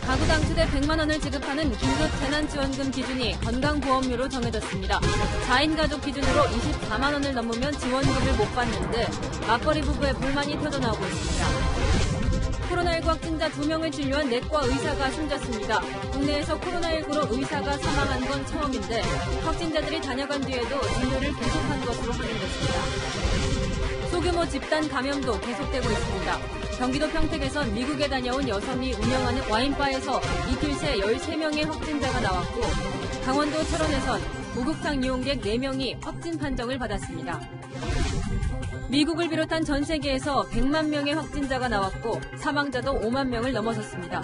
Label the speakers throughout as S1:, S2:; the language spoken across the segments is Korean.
S1: 가구당 최대 100만 원을 지급하는 긴급 재난지원금 기준이 건강보험료로 정해졌습니다. 4인 가족 기준으로 24만 원을 넘으면 지원금을 못 받는데 맞벌이 부부의 불만이 터져나오고 있습니다. 코로나19 확진자 2명을 진료한 내과 의사가 숨졌습니다. 국내에서 코로나19로 의사가 사망한 건 처음인데 확진자들이 다녀간 뒤에도 진료를 계속한 것으로 확인됐습니다. 소규모 집단 감염도 계속되고 있습니다. 경기도 평택에선 미국에 다녀온 여성이 운영하는 와인바에서 이틀 새 13명의 확진자가 나왔고 강원도 철원에선 목욕탕 이용객 4명이 확진 판정을 받았습니다. 미국을 비롯한 전 세계에서 100만 명의 확진자가 나왔고 사망자도 5만 명을 넘어섰습니다.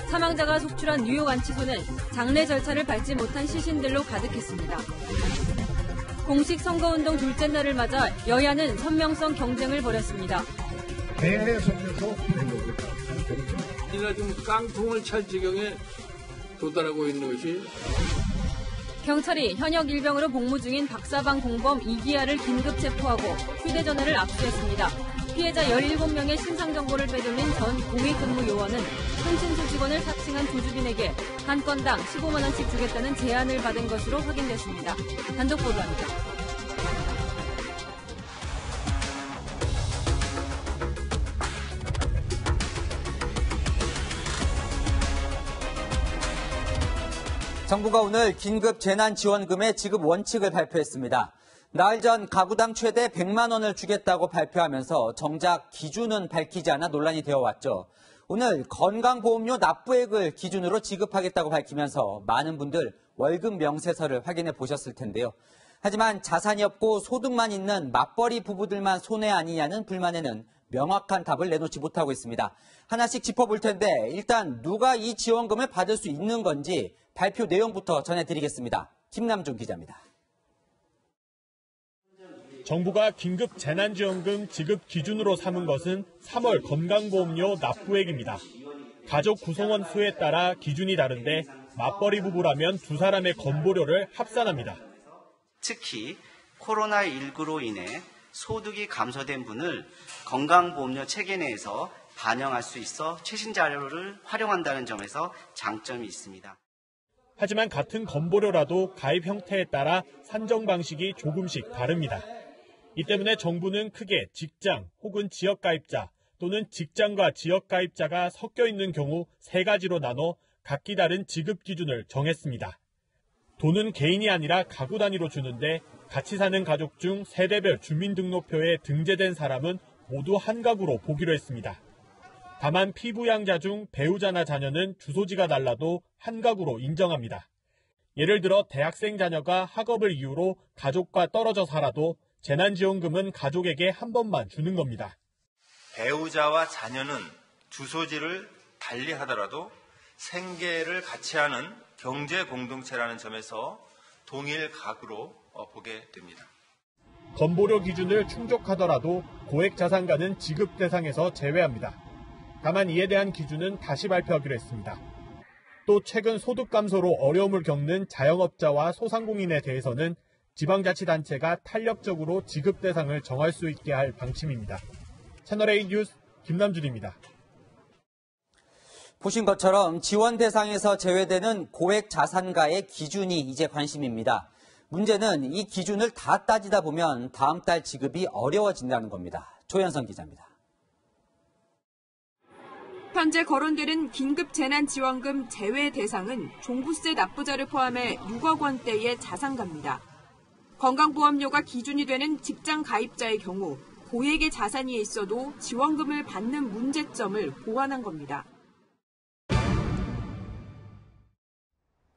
S1: 사망자가 속출한 뉴욕 안치소는 장례 절차를 밟지 못한 시신들로 가득했습니다. 공식 선거운동 둘째 날을 맞아 여야는 선명성 경쟁을 벌였습니다.
S2: 대회 속에서
S3: 우리가 좀 깡통을 찰 지경에 도달하고 있는 것이
S1: 경찰이 현역 일병으로 복무 중인 박사방 공범 이기아를 긴급 체포하고 휴대전화를 압수했습니다. 피해자 17명의 신상정보를 빼돌린 전 공익근무 요원은 손친수 직원을 사칭한 조주빈에게 한 건당 15만 원씩 주겠다는 제안을 받은 것으로 확인됐습니다. 단독 보도합니다.
S4: 정부가 오늘 긴급 재난지원금의 지급 원칙을 발표했습니다. 나흘 전 가구당 최대 100만 원을 주겠다고 발표하면서 정작 기준은 밝히지 않아 논란이 되어왔죠. 오늘 건강보험료 납부액을 기준으로 지급하겠다고 밝히면서 많은 분들 월급 명세서를 확인해 보셨을 텐데요. 하지만 자산이 없고 소득만 있는 맞벌이 부부들만 손해 아니냐는 불만에는 명확한 답을 내놓지 못하고 있습니다. 하나씩 짚어볼 텐데 일단 누가 이 지원금을 받을 수 있는 건지 발표 내용부터 전해드리겠습니다. 김남준 기자입니다.
S5: 정부가 긴급 재난지원금 지급 기준으로 삼은 것은 3월 건강보험료 납부액입니다. 가족 구성원 수에 따라 기준이 다른데 맞벌이 부부라면 두 사람의 건보료를 합산합니다.
S6: 특히 코로나19로 인해 소득이 감소된 분을 건강보험료 체계 내에서 반영할 수 있어 최신 자료를 활용한다는 점에서 장점이 있습니다.
S5: 하지만 같은 건보료라도 가입 형태에 따라 산정 방식이 조금씩 다릅니다. 이 때문에 정부는 크게 직장 혹은 지역가입자 또는 직장과 지역가입자가 섞여 있는 경우 세 가지로 나눠 각기 다른 지급 기준을 정했습니다. 돈은 개인이 아니라 가구 단위로 주는데 같이 사는 가족 중 세대별 주민등록표에 등재된 사람은 모두 한 가구로 보기로 했습니다. 다만 피부양자 중 배우자나 자녀는 주소지가 달라도 한 가구로 인정합니다. 예를 들어 대학생 자녀가 학업을 이유로 가족과 떨어져 살아도 재난지원금은 가족에게 한 번만 주는 겁니다.
S7: 배우자와 자녀는 주소지를 달리 하더라도 생계를 같이 하는 경제 공동체라는 점에서 동일 가구로 보게 됩니다.
S5: 건보료 기준을 충족하더라도 고액 자산가는 지급 대상에서 제외합니다. 다만 이에 대한 기준은 다시 발표하기로 했습니다. 또 최근 소득 감소로 어려움을 겪는 자영업자와 소상공인에 대해서는 지방자치단체가 탄력적으로 지급 대상을 정할 수 있게 할 방침입니다. 채널A 뉴스 김남준입니다.
S4: 보신 것처럼 지원 대상에서 제외되는 고액 자산가의 기준이 이제 관심입니다. 문제는 이 기준을 다 따지다 보면 다음 달 지급이 어려워진다는 겁니다. 조현성 기자입니다.
S8: 현재 거론되는 긴급 재난지원금 제외 대상은 종부세 납부자를 포함해 6억 원대의 자산가입니다. 건강보험료가 기준이 되는 직장 가입자의 경우 고액의 자산이 있어도 지원금을 받는 문제점을 보완한 겁니다.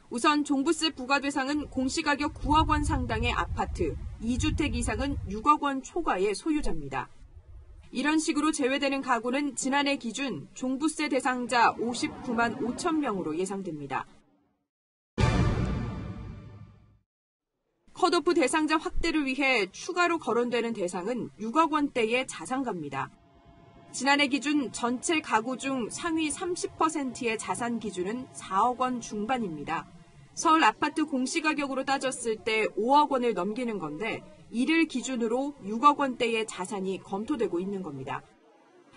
S8: 우선 종부세 부과 대상은 공시가격 9억 원 상당의 아파트, 2주택 이상은 6억 원 초과의 소유자입니다. 이런 식으로 제외되는 가구는 지난해 기준 종부세 대상자 59만 5천 명으로 예상됩니다. 컷오프 대상자 확대를 위해 추가로 거론되는 대상은 6억 원대의 자산가입니다. 지난해 기준 전체 가구 중 상위 30%의 자산 기준은 4억 원 중반입니다. 서울 아파트 공시가격으로 따졌을 때 5억 원을 넘기는 건데 이를 기준으로 6억 원대의 자산이 검토되고 있는 겁니다.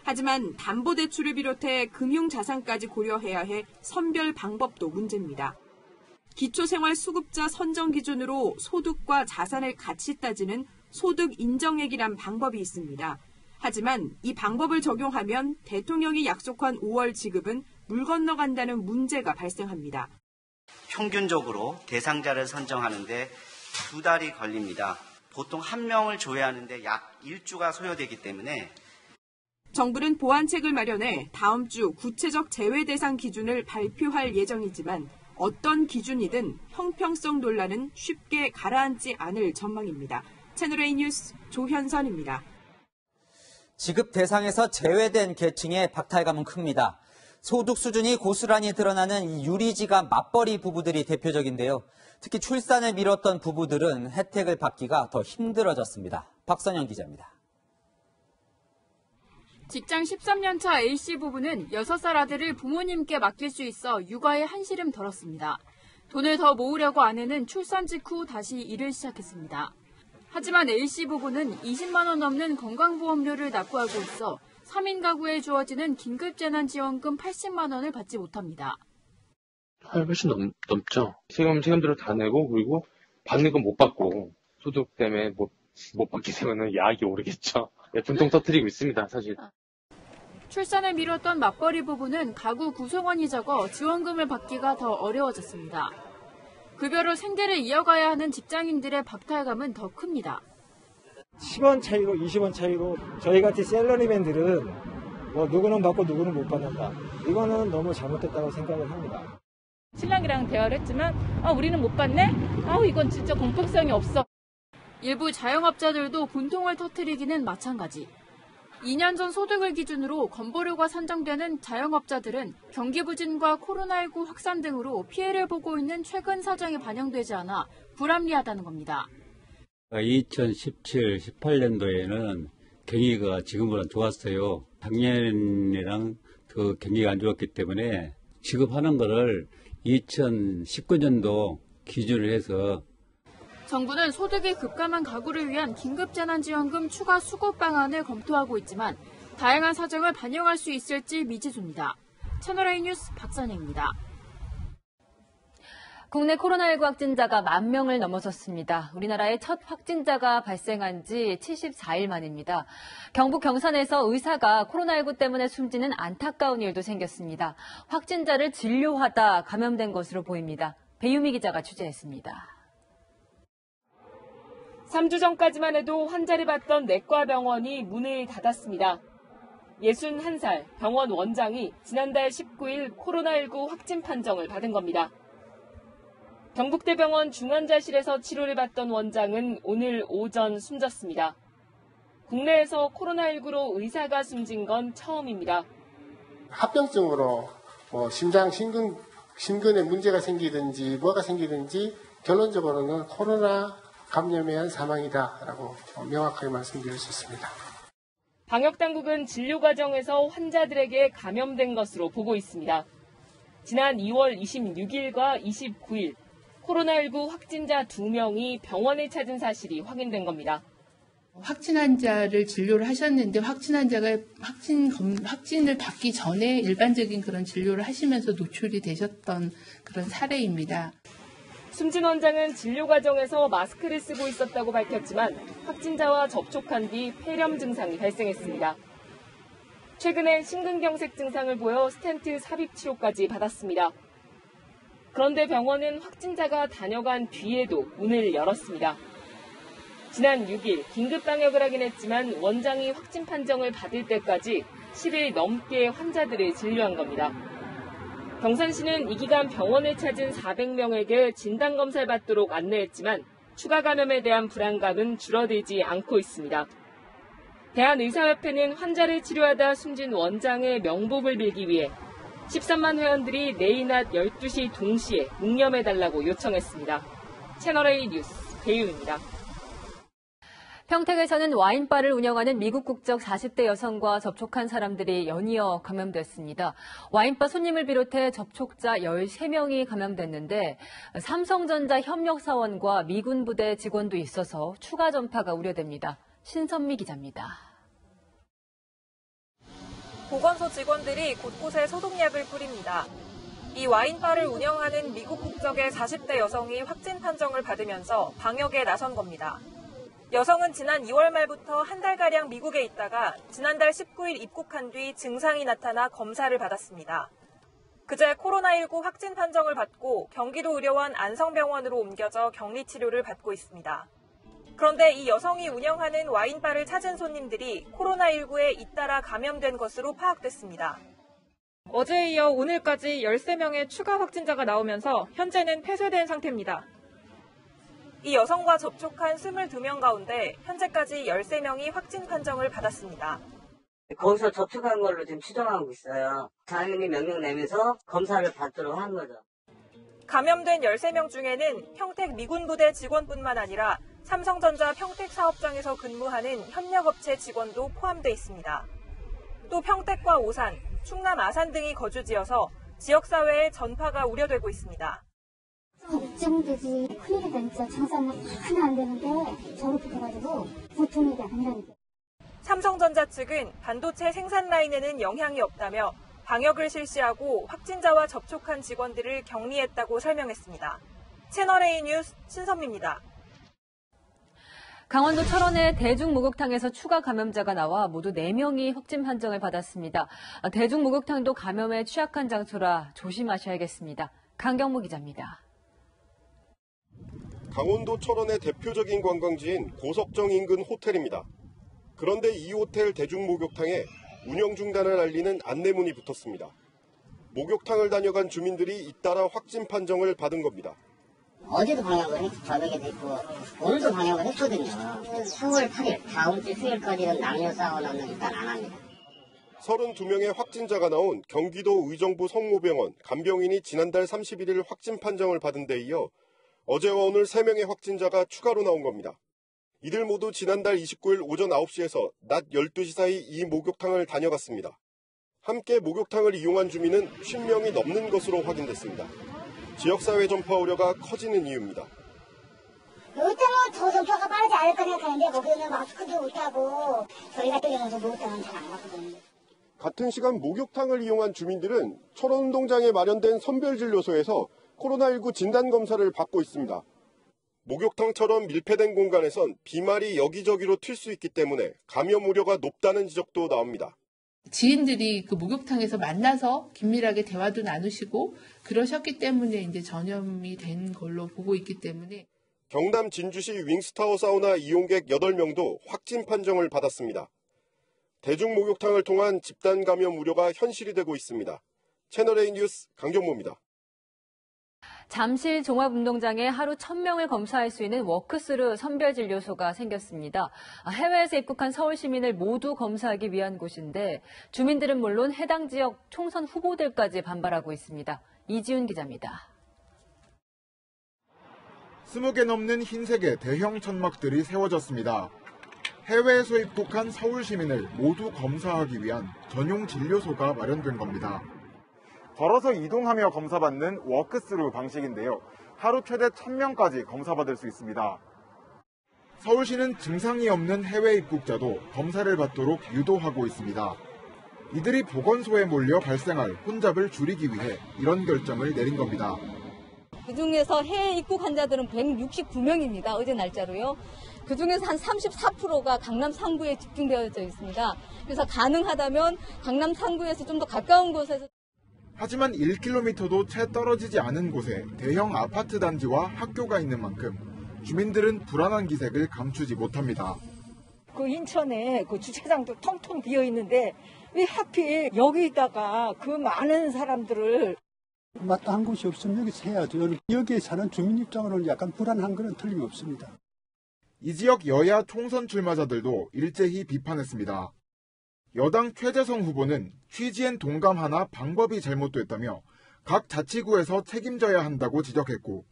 S8: 하지만 담보대출을 비롯해 금융자산까지 고려해야 해 선별 방법도 문제입니다. 기초생활수급자 선정 기준으로 소득과 자산을 같이 따지는 소득 인정액이란 방법이 있습니다. 하지만 이 방법을 적용하면 대통령이 약속한 5월 지급은 물 건너간다는 문제가 발생합니다.
S6: 평균적으로 대상자를 선정하는데 2달이 걸립니다. 보통 한 명을 조회하는데 약 1주가 소요되기 때문에
S8: 정부는 보완책을 마련해 다음 주 구체적 제외 대상 기준을 발표할 예정이지만 어떤 기준이든 형평성 논란은 쉽게 가라앉지 않을 전망입니다. 채널A 뉴스 조현선입니다.
S4: 지급 대상에서 제외된 계층의 박탈감은 큽니다. 소득 수준이 고스란히 드러나는 이 유리지갑 맞벌이 부부들이 대표적인데요. 특히 출산을 미뤘던 부부들은 혜택을 받기가 더 힘들어졌습니다. 박선영 기자입니다.
S1: 직장 13년차 A씨 부부는 6살 아들을 부모님께 맡길 수 있어 육아에 한시름 덜었습니다. 돈을 더 모으려고 아내는 출산 직후 다시 일을 시작했습니다. 하지만 A씨 부부는 20만 원 넘는 건강보험료를 납부하고 있어 3인 가구에 주어지는 긴급재난지원금 80만 원을 받지 못합니다.
S9: 훨씬 넘죠. 세금대로 다 내고 그리고 받는 건 못 받고 소득 때문에 못 받게 되면 야학이 오르겠죠. 분통 터뜨리고 있습니다, 사실.
S1: 출산을 미뤘던 맞벌이 부부는 가구 구성원이 적어 지원금을 받기가 더 어려워졌습니다. 급여로 생계를 이어가야 하는 직장인들의 박탈감은 더 큽니다.
S10: 10원 차이로 20원 차이로 저희 같은 샐러리맨들은 누구는 받고 누구는 못 받는다. 이거는 너무 잘못됐다고 생각을 합니다.
S11: 신랑이랑 대화를 했지만 우리는 못 받네? 이건 진짜 공평성이 없어.
S1: 일부 자영업자들도 분통을 터뜨리기는 마찬가지. 2년 전 소득을 기준으로 건보료가 산정되는 자영업자들은 경기 부진과 코로나19 확산 등으로 피해를 보고 있는 최근 사정이 반영되지 않아 불합리하다는 겁니다.
S12: 2017, 18년도에는 경기가 지금보다 좋았어요. 작년이랑 더 경기가 안 좋았기 때문에 지급하는 거를 2019년도 기준으로 해서
S1: 정부는 소득이 급감한 가구를 위한 긴급재난지원금 추가 수급 방안을 검토하고 있지만 다양한 사정을 반영할 수 있을지 미지수입니다. 채널A 뉴스 박선혜입니다. 국내 코로나19 확진자가 10,000명을 넘어섰습니다. 우리나라의 첫 확진자가 발생한 지 74일 만입니다. 경북 경산에서 의사가 코로나19 때문에 숨지는 안타까운 일도 생겼습니다. 확진자를 진료하다 감염된 것으로 보입니다. 배유미 기자가 취재했습니다.
S13: 3주 전까지만 해도 환자를 받던 내과 병원이 문을 닫았습니다. 61살 병원 원장이 지난달 19일 코로나19 확진 판정을 받은 겁니다. 경북대병원 중환자실에서 치료를 받던 원장은 오늘 오전 숨졌습니다. 국내에서 코로나19로 의사가 숨진 건 처음입니다.
S14: 합병증으로 심장 심근에 문제가 생기든지 뭐가 생기든지 결론적으로는 코로나 감염에 의한 사망이다라고 명확하게 말씀드릴 수 있습니다.
S13: 방역당국은 진료 과정에서 환자들에게 감염된 것으로 보고 있습니다. 지난 2월 26일과 29일 코로나19 확진자 2명이 병원을 찾은 사실이 확인된 겁니다.
S15: 확진 환자를 진료를 하셨는데 확진 환자가 확진을 받기 전에 일반적인 그런 진료를 하시면서 노출이 되셨던 그런 사례입니다.
S13: 숨진 원장은 진료 과정에서 마스크를 쓰고 있었다고 밝혔지만 확진자와 접촉한 뒤 폐렴 증상이 발생했습니다. 최근에 심근경색 증상을 보여 스텐트 삽입 치료까지 받았습니다. 그런데 병원은 확진자가 다녀간 뒤에도 문을 열었습니다. 지난 6일 긴급 방역을 하긴 했지만 원장이 확진 판정을 받을 때까지 10일 넘게 환자들을 진료한 겁니다. 경산시는 이 기간 병원을 찾은 400명에게 진단검사를 받도록 안내했지만 추가 감염에 대한 불안감은 줄어들지 않고 있습니다. 대한의사협회는 환자를 치료하다 숨진 원장의 명복을 빌기 위해 13만 회원들이 내일 낮 12시 동시에 묵념해달라고 요청했습니다. 채널A 뉴스 배유입니다.
S1: 평택에서는 와인바를 운영하는 미국 국적 40대 여성과 접촉한 사람들이 연이어 감염됐습니다. 와인바 손님을 비롯해 접촉자 13명이 감염됐는데 삼성전자 협력사원과 미군 부대 직원도 있어서 추가 전파가 우려됩니다. 신선미 기자입니다.
S13: 보건소 직원들이 곳곳에 소독약을 뿌립니다. 이 와인바를 운영하는 미국 국적의 40대 여성이 확진 판정을 받으면서 방역에 나선 겁니다. 여성은 지난 2월 말부터 한 달가량 미국에 있다가 지난달 19일 입국한 뒤 증상이 나타나 검사를 받았습니다. 그제 코로나19 확진 판정을 받고 경기도 의료원 안성병원으로 옮겨져 격리치료를 받고 있습니다. 그런데 이 여성이 운영하는 와인바를 찾은 손님들이 코로나19에 잇따라 감염된 것으로 파악됐습니다. 어제에 이어 오늘까지 13명의 추가 확진자가 나오면서 현재는 폐쇄된 상태입니다. 이 여성과 접촉한 22명 가운데 현재까지 13명이 확진 판정을 받았습니다.
S16: 거기서 접촉한 걸로 지금 추정하고 있어요. 장관님이 명령 내면서 검사를 받도록 한 거죠.
S13: 감염된 13명 중에는 평택 미군부대 직원뿐만 아니라 삼성전자 평택 사업장에서 근무하는 협력업체 직원도 포함돼 있습니다. 또 평택과 오산, 충남 아산 등이 거주지여서 지역사회의 전파가 우려되고 있습니다.
S17: 걱정되지. 큰일이다 진짜. 장사는 하나 안 되는데 저렇게 돼가지고 보통 일이 아니라니까.
S13: 삼성전자 측은 반도체 생산 라인에는 영향이 없다며 방역을 실시하고 확진자와 접촉한 직원들을 격리했다고 설명했습니다. 채널A 뉴스 신선미입니다.
S1: 강원도 철원의 대중목욕탕에서 추가 감염자가 나와 모두 4명이 확진 판정을 받았습니다. 대중목욕탕도 감염에 취약한 장소라 조심하셔야겠습니다. 강경무 기자입니다.
S18: 강원도 철원의 대표적인 관광지인 고석정 인근 호텔입니다. 그런데 이 호텔 대중목욕탕에 운영 중단을 알리는 안내문이 붙었습니다. 목욕탕을 다녀간 주민들이 잇따라 확진 판정을 받은 겁니다.
S19: 어제도 방역을 했고 저녁에도 했고 오늘도 방역을 했거든요. 10월 8일 다음 주 수요일까지는 남녀 사우나는 일단 안 합니다.
S18: 32명의 확진자가 나온 경기도 의정부 성모병원 간병인이 지난달 31일 확진 판정을 받은 데 이어 어제와 오늘 3명의 확진자가 추가로 나온 겁니다. 이들 모두 지난달 29일 오전 9시에서 낮 12시 사이 이 목욕탕을 다녀갔습니다. 함께 목욕탕을 이용한 주민은 50명이 넘는 것으로 확인됐습니다. 지역사회 전파 우려가 커지는 이유입니다.
S17: 목욕탕은 더 전파가 빠르지 않을까 생각하는데 거기는 마스크도 못하고 저희 같은 경우는 목욕탕은 잘 안 갔거든요.
S18: 같은 시간 목욕탕을 이용한 주민들은 철원운동장에 마련된 선별진료소에서 코로나19 진단검사를 받고 있습니다. 목욕탕처럼 밀폐된 공간에선 비말이 여기저기로 튈 수 있기 때문에 감염 우려가 높다는 지적도 나옵니다.
S15: 지인들이 그 목욕탕에서 만나서 긴밀하게 대화도 나누시고 그러셨기 때문에 이제 전염이 된 걸로 보고 있기 때문에
S18: 경남 진주시 윙스타워 사우나 이용객 8명도 확진 판정을 받았습니다. 대중목욕탕을 통한 집단 감염 우려가 현실이 되고 있습니다. 채널A 뉴스 강정모입니다.
S1: 잠실 종합운동장에 하루 1,000명을 검사할 수 있는 워크스루 선별진료소가 생겼습니다. 해외에서 입국한 서울 시민을 모두 검사하기 위한 곳인데 주민들은 물론 해당 지역 총선 후보들까지 반발하고 있습니다. 이지훈 기자입니다.
S20: 20개 넘는 흰색의 대형 천막들이 세워졌습니다. 해외에서 입국한 서울 시민을 모두 검사하기 위한 전용 진료소가 마련된 겁니다. 걸어서 이동하며 검사받는 워크스루 방식인데요. 하루 최대 1,000명까지 검사받을 수 있습니다. 서울시는 증상이 없는 해외 입국자도 검사를 받도록 유도하고 있습니다. 이들이 보건소에 몰려 발생할 혼잡을 줄이기 위해 이런 결정을 내린 겁니다.
S21: 그중에서 해외 입국 환자들은 169명입니다. 어제 날짜로요. 그중에서 한 34%가 강남 3구에 집중되어져 있습니다. 그래서 가능하다면 강남 3구에서 좀 더 가까운 곳에서
S20: 하지만 1km도 채 떨어지지 않은 곳에 대형 아파트 단지와 학교가 있는 만큼 주민들은 불안한 기색을 감추지 못합니다.
S22: 그 인천에 그 주차장도 텅텅 비어 있는데 왜 하필 여기다가 그 많은 사람들을
S23: 마땅한 곳이 없으면 여기서 해야죠. 여기에 사는 주민 입장으로는 약간 불안한 건 틀림없습니다.
S20: 이 지역 여야 총선 출마자들도 일제히 비판했습니다. 여당 최재성 후보는 취지엔 동감하나 방법이 잘못됐다며 각 자치구에서 책임져야 한다고 지적했고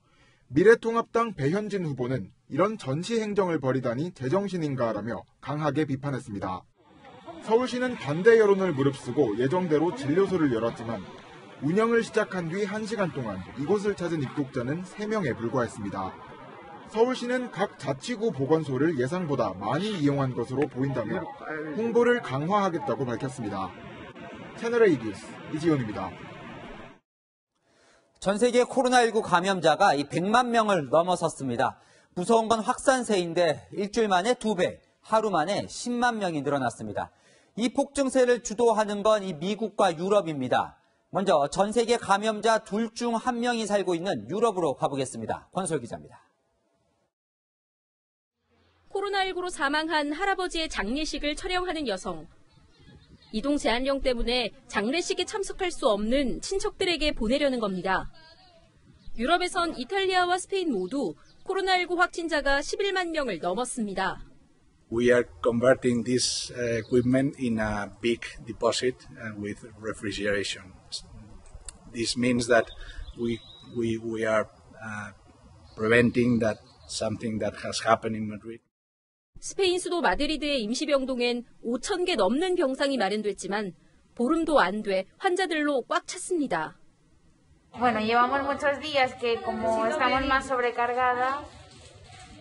S20: 미래통합당 배현진 후보는 이런 전시 행정을 벌이다니 제정신인가라며 강하게 비판했습니다. 서울시는 반대 여론을 무릅쓰고 예정대로 진료소를 열었지만 운영을 시작한 뒤 1시간 동안 이곳을 찾은 입국자는 3명에 불과했습니다. 서울시는 각 자치구 보건소를 예상보다 많이 이용한 것으로 보인다며 홍보를 강화하겠다고 밝혔습니다. 채널A 뉴스 이지훈입니다.
S4: 전 세계 코로나19 감염자가 100만 명을 넘어섰습니다. 무서운 건 확산세인데 일주일 만에 2배, 하루 만에 10만 명이 늘어났습니다. 이 폭증세를 주도하는 건 이 미국과 유럽입니다. 먼저 전 세계 감염자 둘 중 한 명이 살고 있는 유럽으로 가보겠습니다. 권솔 기자입니다.
S1: 코로나19로 사망한 할아버지의 장례식을 촬영하는 여성. 이동 제한령 때문에 장례식에 참석할 수 없는 친척들에게 보내려는 겁니다. 유럽에선 이탈리아와 스페인 모두 코로나19 확진자가 11만 명을 넘었습니다.
S2: We are converting this equipment in a big deposit with refrigeration. This means that we are preventing that something that has happened in Madrid.
S1: 스페인 수도 마드리드의 임시병동엔 5,000개 넘는 병상이 마련됐지만 보름도 안 돼 환자들로 꽉 찼습니다.
S3: Bueno, llevamos muchos días que como estamos más sobrecargadas,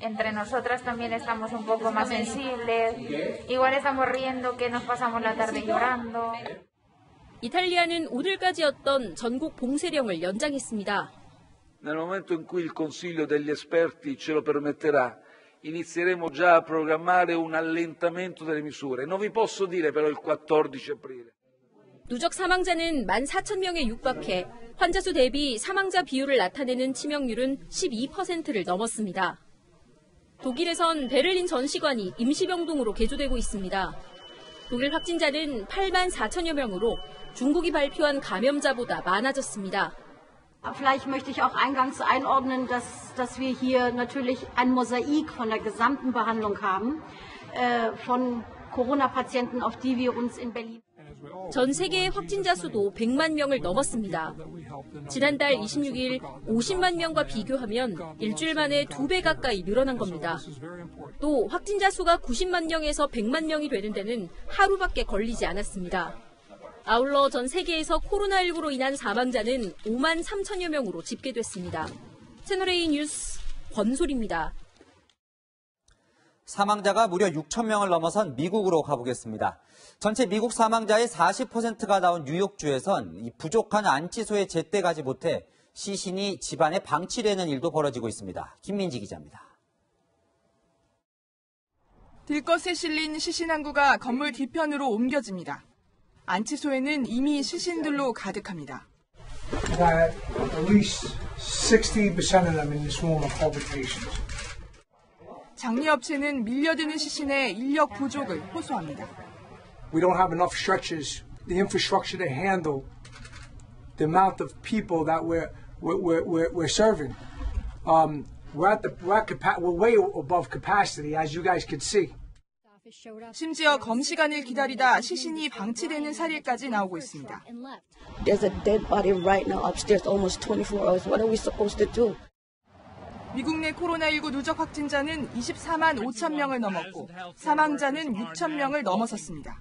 S3: entre nosotras también estamos un poco más sensibles. Igual estamos riendo que nos pasamos la tarde llorando.
S1: 이탈리아는 오늘까지였던 전국 봉쇄령을 연장했습니다.
S7: Nel momento in cui il Consiglio degli esperti ce lo permetterà, inizieremo già a programmare un allentamento delle misure. Non vi posso dire però il 14 aprile.
S1: 누적 사망자는 14,000명에 육박해 환자 수 대비 사망자 비율을 나타내는 치명률은 12%를 넘었습니다. 독일에선 베를린 전시관이 임시병동으로 개조되고 있습니다. 독일 확진자는 8만 4천여 명으로 중국이 발표한 감염자보다 많아졌습니다.
S24: Vielleicht möchte ich auch eingangs einordnen, dass wir hier natürlich ein Mosaik von der gesamten Behandlung haben, von Corona-Patienten, auf die wir uns in Berlin.
S1: 전 세계의 확진자 수도 100만 명을 넘었습니다. 지난달 26일 50만 명과 비교하면 일주일 만에 2배 가까이 늘어난 겁니다. 또 확진자 수가 90만 명에서 100만 명이 되는 데는 하루밖에 걸리지 않았습니다. 아울러 전 세계에서 코로나19로 인한 사망자는 5만 3천여 명으로 집계됐습니다. 채널A 뉴스 권솔입니다.
S4: 사망자가 무려 6천 명을 넘어선 미국으로 가보겠습니다. 전체 미국 사망자의 40%가 나온 뉴욕주에선 이 부족한 안치소에 제때 가지 못해 시신이 집안에 방치되는 일도 벌어지고 있습니다. 김민지 기자입니다.
S8: 들것에 실린 시신 한 구가 건물 뒤편으로 옮겨집니다. 안치소에는 이미 시신들로 가득합니다.
S25: At least 60% of them in this room are COVID patients.
S8: 장례업체는 밀려드는 시신의 인력 부족을 호소합니다.
S25: We don't have enough stretchers, the infrastructure to handle the amount of people that we're serving. We're way above capacity, as you guys can see.
S8: 심지어 검시관을 기다리다 시신이 방치되는 사례까지 나오고 있습니다.
S26: There's a dead body right now upstairs almost 24 hours. What are we supposed to do?
S8: 미국 내 코로나19 누적 확진자는 24만 5천 명을 넘었고 사망자는 6천 명을 넘어섰습니다.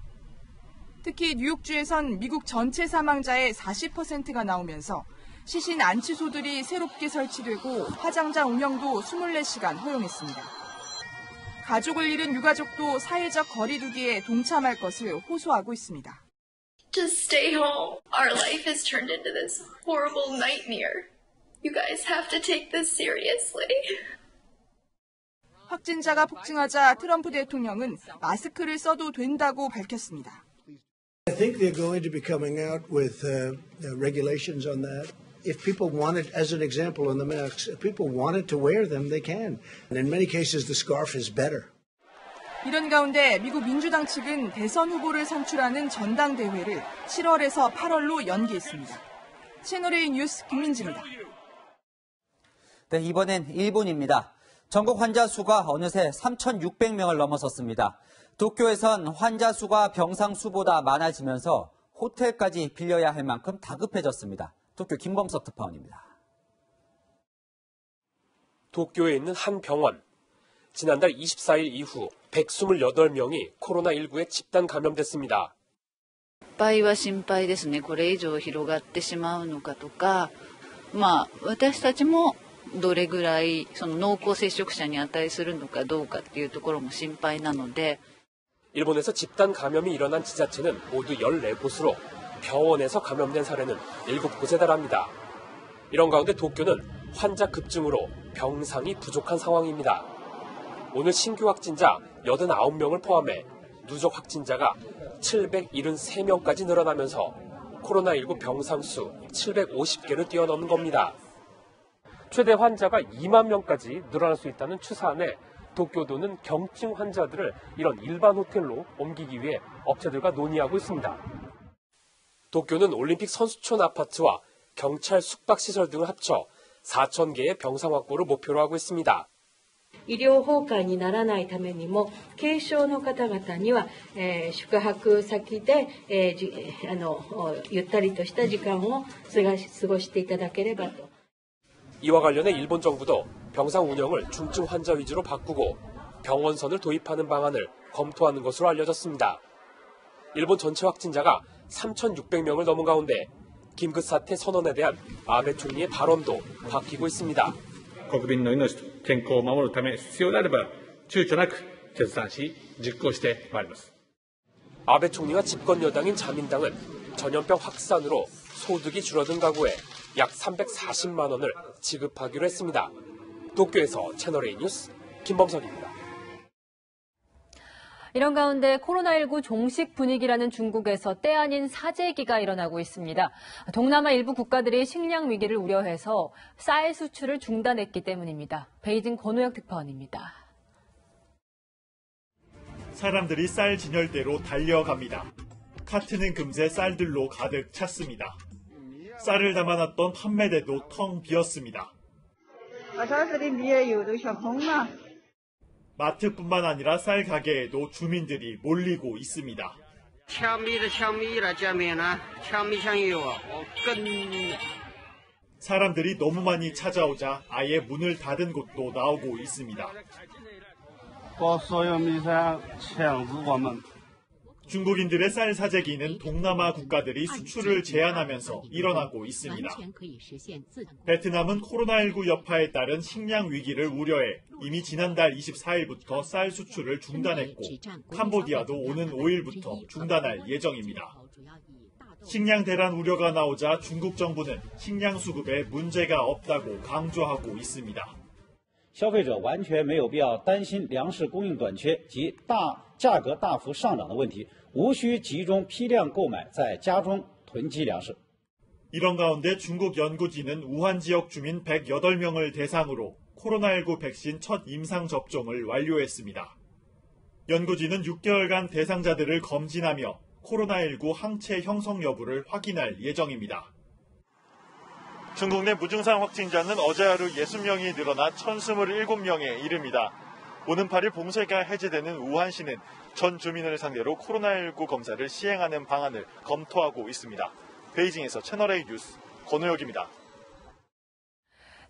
S8: 특히 뉴욕주에선 미국 전체 사망자의 40%가 나오면서 시신 안치소들이 새롭게 설치되고 화장장 운영도 24시간 허용했습니다. 가족을 잃은 유가족도 사회적 거리두기에 동참할 것을 호소하고 있습니다.
S27: Just stay home. Our life has turned into this horrible nightmare. You guys have to take this seriously.
S8: 확진자가 폭증하자 트럼프 대통령은 마스크를 써도 된다고 밝혔습니다.
S25: I think they're going to be coming out with regulations on that. If people wanted, as an example on the masks, if people wanted to wear them, they can. And in many cases, the scarf is better.
S8: 이런 가운데 미국 민주당 측은 대선 후보를 선출하는 전당대회를 7월에서 8월로 연기했습니다. 채널A 뉴스 김민지입니다.
S4: 네, 이번엔 일본입니다. 전국 환자 수가 어느새 3,600명을 넘어섰습니다. 도쿄에선 환자 수가 병상 수보다 많아지면서 호텔까지 빌려야 할 만큼 다급해졌습니다. 도쿄 김범석 특파원입니다.
S28: 도쿄에 있는 한 병원. 지난달 24일 이후 128명이 코로나19에 집단 감염됐습니다.
S29: 心配は心配ですね。これ以上広がってしまうのかとか、私たちもどれぐらいその濃厚接触者に値するのかどうかっていうところも心配なので。
S28: 일본에서 집단 감염이 일어난 지자체는 모두 14곳으로 병원에서 감염된 사례는 7곳에 달합니다. 이런 가운데 도쿄는 환자 급증으로 병상이 부족한 상황입니다. 오늘 신규 확진자 89명을 포함해 누적 확진자가 773명까지 늘어나면서 코로나19 병상 수 750개를 뛰어넘는 겁니다. 최대 환자가 2만 명까지 늘어날 수 있다는 추산에 도쿄도는 경증 환자들을 이런 일반 호텔로 옮기기 위해 업체들과 논의하고 있습니다. 도쿄는 올림픽 선수촌 아파트와 경찰 숙박시설 등을 합쳐 4,000개의 병상 확보를 목표로 하고 있습니다.
S5: 医療崩壊にならないためにも軽症の方々には、宿泊先で、ゆったりとした時間を過ごしていただければと.
S28: 이와 관련해 일본 정부도 병상 운영을 중증 환자 위주로 바꾸고 병원선을 도입하는 방안을 검토하는 것으로 알려졌습니다. 일본 전체 확진자가 3,600명을 넘은 가운데 긴급사태 선언에 대한 아베 총리의 발언도 바뀌고 있습니다.
S6: 国民の命と健康を守るため必要であれば躊躇なく決断し実行してまいります.
S28: 아베 총리와 집권 여당인 자민당은 전염병 확산으로 소득이 줄어든 가구에 약 340만 원을 지급하기로 했습니다. 도쿄에서 채널A 뉴스 김범석입니다.
S1: 이런 가운데 코로나19 종식 분위기라는 중국에서 때 아닌 사재기가 일어나고 있습니다. 동남아 일부 국가들이 식량 위기를 우려해서 쌀 수출을 중단했기 때문입니다. 베이징 권우혁 특파원입니다.
S9: 사람들이 쌀 진열대로 달려갑니다. 카트는 금세 쌀들로 가득 찼습니다. 쌀을 담아놨던 판매대도 텅 비었습니다. 마트뿐만 아니라 쌀 가게에도 주민들이 몰리고 있습니다. 사람들이 너무 많이 찾아오자 아예 문을 닫은 곳도 나오고 있습니다. 중국인들의 쌀 사재기는 동남아 국가들이 수출을 제한하면서 일어나고 있습니다. 베트남은 코로나19 여파에 따른 식량 위기를 우려해 이미 지난달 24일부터 쌀 수출을 중단했고 캄보디아도 오는 5일부터 중단할 예정입니다. 식량 대란 우려가 나오자 중국 정부는 식량 수급에 문제가 없다고 강조하고 있습니다.
S10: 消费者完全没有必要担心粮食供应短缺及价格大幅上涨的问题，无需集中批量购买，在家中囤积粮食。
S9: 이런 가운데 중국 연구진은 우한 지역 주민 108명을 대상으로 코로나19 백신 첫 임상 접종을 완료했습니다. 연구진은 6개월간 대상자들을 검진하며 코로나19 항체 형성 여부를 확인할 예정입니다. 중국 내 무증상 확진자는 어제 하루 60명이 늘어나 1,027명에 이릅니다. 오는 8일 봉쇄가 해제되는 우한시는 전 주민을 상대로 코로나19 검사를 시행하는 방안을 검토하고 있습니다. 베이징에서 채널A 뉴스 권우혁입니다.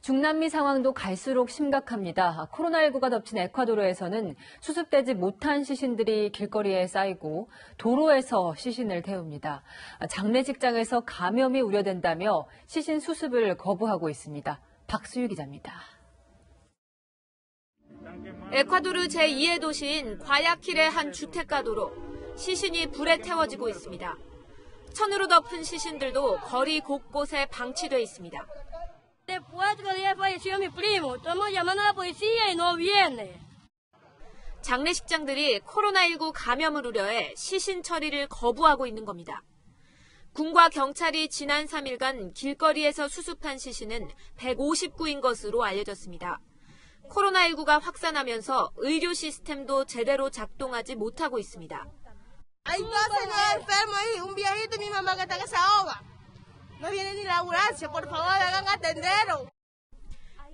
S1: 중남미 상황도 갈수록 심각합니다. 코로나19가 덮친 에콰도르에서는 수습되지 못한 시신들이 길거리에 쌓이고 도로에서 시신을 태웁니다. 장례식장에서 감염이 우려된다며 시신 수습을 거부하고 있습니다. 박수유 기자입니다.
S11: 에콰도르 제2의 도시인 과야킬의 한 주택가 도로, 시신이 불에 태워지고 있습니다. 천으로 덮은 시신들도 거리 곳곳에 방치돼 있습니다. 장례식장들이 코로나19 감염을 우려해 시신 처리를 거부하고 있는 겁니다. 군과 경찰이 지난 3일간 길거리에서 수습한 시신은 159인 것으로 알려졌습니다. 코로나19가 확산하면서 의료 시스템도 제대로 작동하지 못하고 있습니다.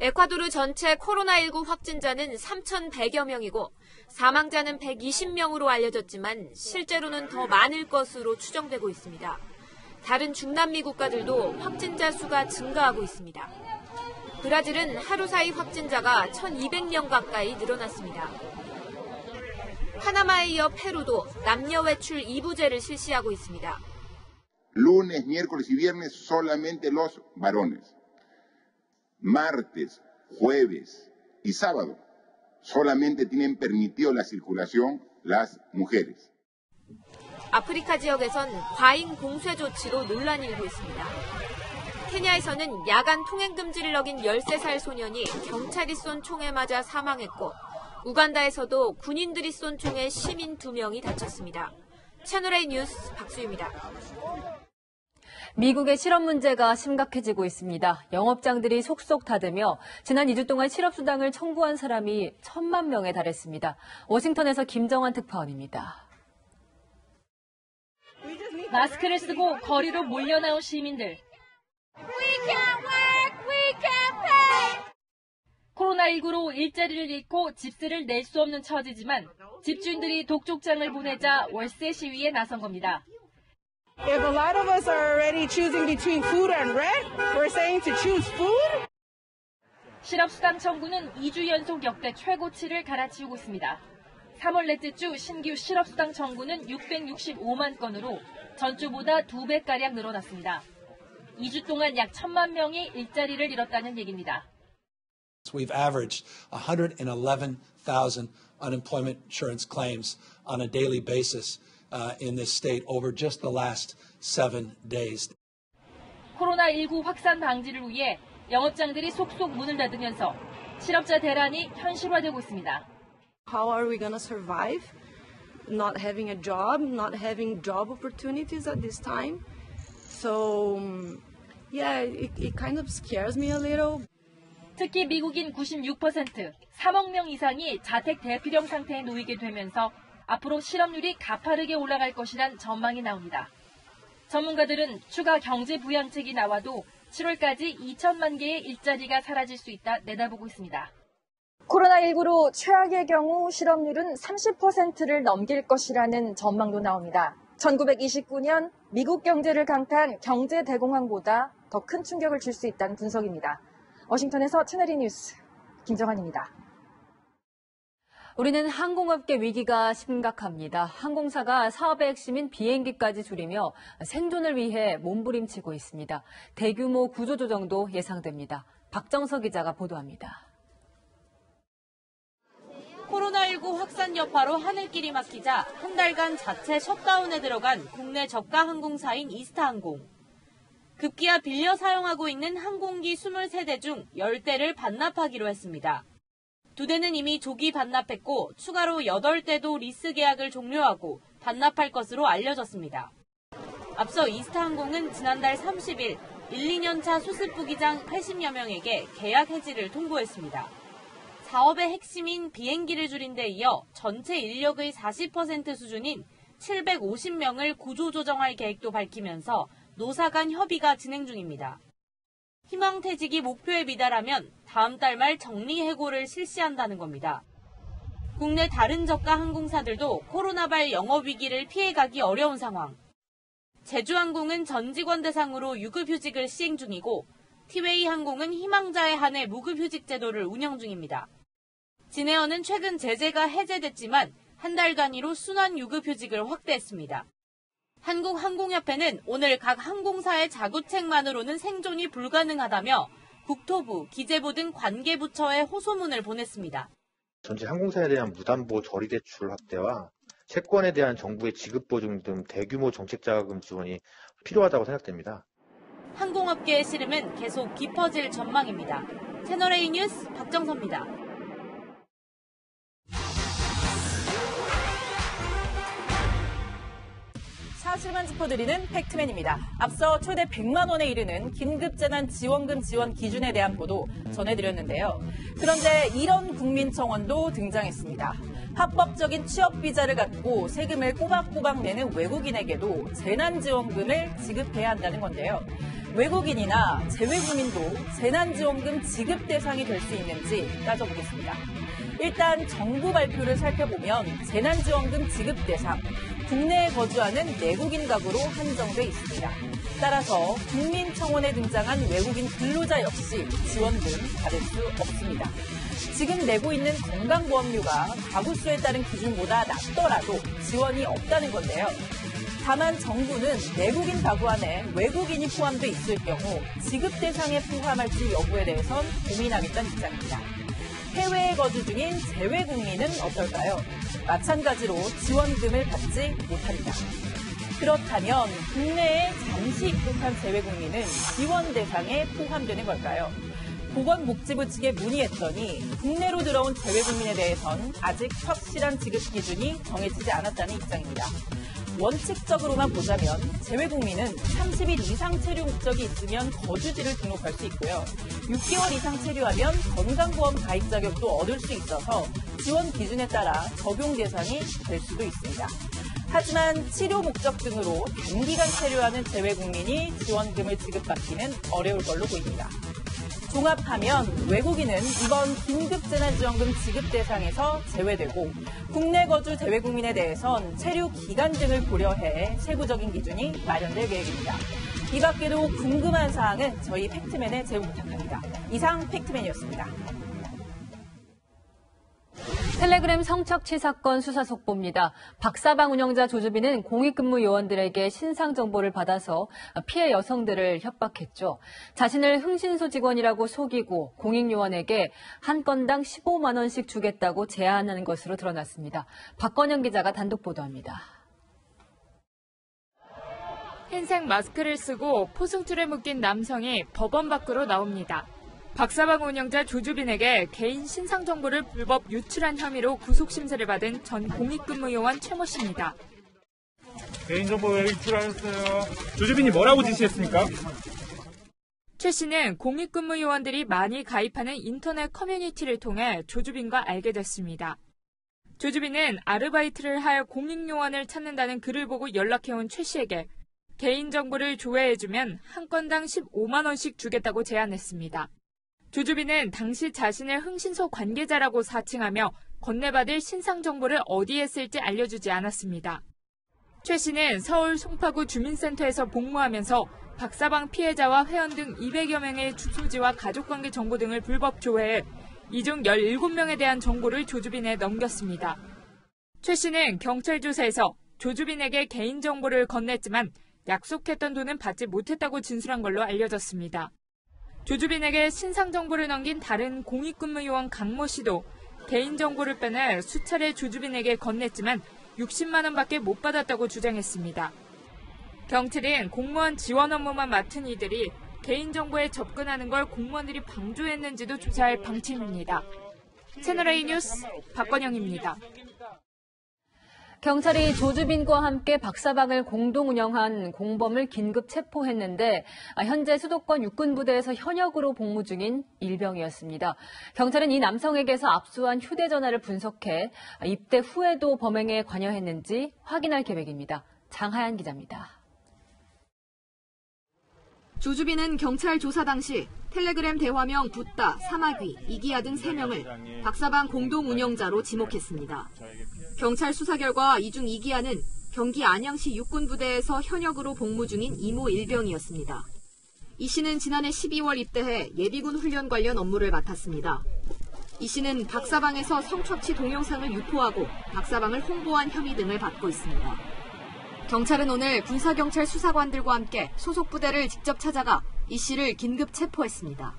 S11: 에콰도르 전체 코로나19 확진자는 3,100여 명이고 사망자는 120명으로 알려졌지만 실제로는 더 많을 것으로 추정되고 있습니다. 다른 중남미 국가들도 확진자 수가 증가하고 있습니다. 브라질은 하루 사이 확진자가 1,200명 가까이 늘어났습니다. 파나마에 이어 페루도 남녀 외출 2부제를 실시하고 있습니다.
S12: Lunes, miércoles y viernes solamente los varones. Martes, jueves y sábado solamente tienen permitido la circulación las mujeres.
S11: 아프리카 지역에선 과잉 공쇄 조치로 논란이 일고 있습니다. 케냐에서는 야간 통행 금지를 어긴 13살 소년이 경찰이 쏜 총에 맞아 사망했고, 우간다에서도 군인들이 쏜 총에 시민 2명이 다쳤습니다. 채널A 뉴스 박수희입니다.
S1: 미국의 실업 문제가 심각해지고 있습니다. 영업장들이 속속 닫으며 지난 2주 동안 실업수당을 청구한 사람이 1,000만 명에 달했습니다. 워싱턴에서 김정환 특파원입니다. 마스크를 쓰고 거리로 몰려나온 시민들. 코로나19로 일자리를 잃고 집세를 낼 수 없는 처지지만 집주인들이 독촉장을 보내자 월세 시위에 나선 겁니다.
S13: If a lot of us are already choosing between food and rent, we're saying to choose food.
S1: 실업수당 청구는 2주 연속 역대 최고치를 갈아치우고 있습니다. 3월 넷째 주 신규 실업수당 청구는 665만 건으로 전주보다 2배가량 늘어났습니다. 2주 동안 약 1,000만 명이 일자리를 잃었다는 얘기입니다.
S14: We've averaged 111,000 unemployment insurance claims on a daily basis in this state over just the last 7 days.
S1: 코로나19 확산 방지를 위해 영업장들이 속속 문을 닫으면서 실업자 대란이 현실화되고 있습니다.
S26: How are we going to survive? Not having a job, not having job opportunities at this time. So, yeah, it kind of scares me a little.
S1: 특히 미국인 96%, 3억 명 이상이 자택 대피령 상태에 놓이게 되면서 앞으로 실업률이 가파르게 올라갈 것이란 전망이 나옵니다. 전문가들은 추가 경제 부양책이 나와도 7월까지 2천만 개의 일자리가 사라질 수 있다 내다보고 있습니다.
S15: 코로나19로 최악의 경우 실업률은 30%를 넘길 것이라는 전망도 나옵니다. 1929년 미국 경제를 강타한 경제 대공황보다 더 큰 충격을 줄 수 있다는 분석입니다. 워싱턴에서 채널A 뉴스 김정환입니다.
S1: 우리는 항공업계 위기가 심각합니다. 항공사가 사업의 핵심인 비행기까지 줄이며 생존을 위해 몸부림치고 있습니다. 대규모 구조조정도 예상됩니다. 박정석 기자가 보도합니다.
S16: 코로나19 확산 여파로 하늘길이 막히자 한 달간 자체 셧다운에 들어간 국내 저가 항공사인 이스타항공. 급기야 빌려 사용하고 있는 항공기 23대 중 10대를 반납하기로 했습니다. 2대는 이미 조기 반납했고 추가로 8대도 리스 계약을 종료하고 반납할 것으로 알려졌습니다. 앞서 이스타항공은 지난달 30일 1-2년차 수습부기장 80여 명에게 계약 해지를 통보했습니다. 사업의 핵심인 비행기를 줄인 데 이어 전체 인력의 40% 수준인 750명을 구조조정할 계획도 밝히면서 노사 간 협의가 진행 중입니다. 희망퇴직이 목표에 미달하면 다음 달 말 정리해고를 실시한다는 겁니다. 국내 다른 저가 항공사들도 코로나발 영업위기를 피해가기 어려운 상황. 제주항공은 전 직원 대상으로 유급휴직을 시행 중이고 티웨이 항공은 희망자에 한해 무급휴직 제도를 운영 중입니다. 진에어는 최근 제재가 해제됐지만 한 달 단위로 순환 유급휴직을 확대했습니다. 한국항공협회는 오늘 각 항공사의 자구책만으로는 생존이 불가능하다며 국토부, 기재부 등 관계부처에 호소문을 보냈습니다.
S17: 전체 항공사에 대한 무담보 저리대출 확대와 채권에 대한 정부의 지급보증 등 대규모 정책자금 지원이 필요하다고 생각됩니다.
S16: 항공업계의 시름은 계속 깊어질 전망입니다. 채널A 뉴스 박정서입니다.
S18: 사실만 짚어드리는 팩트맨입니다. 앞서 최대 100만 원에 이르는 긴급재난지원금 지원 기준에 대한 보도 전해드렸는데요. 그런데 이런 국민청원도 등장했습니다. 합법적인 취업비자를 갖고 세금을 꼬박꼬박 내는 외국인에게도 재난지원금을 지급해야 한다는 건데요. 외국인이나 재외국민도 재난지원금 지급 대상이 될 수 있는지 따져보겠습니다. 일단 정부 발표를 살펴보면 재난지원금 지급 대상, 국내에 거주하는 내국인 가구로 한정돼 있습니다. 따라서 국민청원에 등장한 외국인 근로자 역시 지원금 받을 수 없습니다. 지금 내고 있는 건강보험료가 가구 수에 따른 기준보다 낮더라도 지원이 없다는 건데요. 다만 정부는 내국인 가구 안에 외국인이 포함돼 있을 경우 지급 대상에 포함할지 여부에 대해선 고민하겠다는 입장입니다. 해외에 거주 중인 재외국민은 어떨까요? 마찬가지로 지원금을 받지 못합니다. 그렇다면 국내에 잠시 입국한 재외국민은 지원 대상에 포함되는 걸까요? 보건복지부 측에 문의했더니 국내로 들어온 재외국민에 대해선 아직 확실한 지급 기준이 정해지지 않았다는 입장입니다. 원칙적으로만 보자면 재외국민은 30일 이상 체류 목적이 있으면 거주지를 등록할 수 있고요. 6개월 이상 체류하면 건강보험 가입 자격도 얻을 수 있어서 지원 기준에 따라 적용 대상이 될 수도 있습니다. 하지만 치료 목적 등으로 단기간 체류하는 재외국민이 지원금을 지급받기는 어려울 걸로 보입니다. 종합하면 외국인은 이번 긴급재난지원금 지급 대상에서 제외되고 국내 거주 재외국민에 대해선 체류 기간 등을 고려해 세부적인 기준이 마련될 계획입니다. 이 밖에도 궁금한 사항은 저희 팩트맨에 제보 부탁합니다. 이상 팩트맨이었습니다.
S1: 텔레그램 성착취 사건 수사 속보입니다. 박사방 운영자 조주빈은 공익근무 요원들에게 신상 정보를 받아서 피해 여성들을 협박했죠. 자신을 흥신소 직원이라고 속이고 공익요원에게 한 건당 15만 원씩 주겠다고 제안하는 것으로 드러났습니다. 박건영 기자가 단독 보도합니다.
S2: 흰색 마스크를 쓰고 포승줄에 묶인 남성이 법원 밖으로 나옵니다. 박사방 운영자 조주빈에게 개인 신상 정보를 불법 유출한 혐의로 구속 심사를 받은 전 공익근무요원 최모 씨입니다.
S3: 개인정보 왜 유출하셨어요? 조주빈이 뭐라고 지시했습니까?
S2: 최 씨는 공익근무요원들이 많이 가입하는 인터넷 커뮤니티를 통해 조주빈과 알게 됐습니다. 조주빈은 아르바이트를 할 공익요원을 찾는다는 글을 보고 연락해온 최 씨에게 개인정보를 조회해주면 한 건당 15만 원씩 주겠다고 제안했습니다. 조주빈은 당시 자신을 흥신소 관계자라고 사칭하며 건네받을 신상 정보를 어디에 쓸지 알려주지 않았습니다. 최 씨는 서울 송파구 주민센터에서 복무하면서 박사방 피해자와 회원 등 200여 명의 주소지와 가족관계 정보 등을 불법 조회해 이 중 17명에 대한 정보를 조주빈에 넘겼습니다. 최 씨는 경찰 조사에서 조주빈에게 개인정보를 건넸지만 약속했던 돈은 받지 못했다고 진술한 걸로 알려졌습니다. 조주빈에게 신상 정보를 넘긴 다른 공익근무요원 강모 씨도 개인정보를 빼내 수차례 조주빈에게 건넸지만 60만 원밖에 못 받았다고 주장했습니다. 경찰은 공무원 지원 업무만 맡은 이들이 개인정보에 접근하는 걸 공무원들이 방조했는지도 조사할 방침입니다. 채널A 뉴스 박건영입니다.
S1: 경찰이 조주빈과 함께 박사방을 공동 운영한 공범을 긴급 체포했는데 현재 수도권 육군부대에서 현역으로 복무 중인 일병이었습니다. 경찰은 이 남성에게서 압수한 휴대전화를 분석해 입대 후에도 범행에 관여했는지 확인할 계획입니다. 장하얀 기자입니다.
S7: 조주빈은 경찰 조사 당시 텔레그램 대화명 붓다, 사마귀, 이기야 등 3명을 박사방 공동 운영자로 지목했습니다. 경찰 수사 결과 이 중 이기야는 경기 안양시 육군부대에서 현역으로 복무 중인 이모 일병이었습니다. 이 씨는 지난해 12월 입대해 예비군 훈련 관련 업무를 맡았습니다. 이 씨는 박사방에서 성착취 동영상을 유포하고 박사방을 홍보한 혐의 등을 받고 있습니다. 경찰은 오늘 군사경찰 수사관들과 함께 소속 부대를 직접 찾아가 이 씨를 긴급 체포했습니다.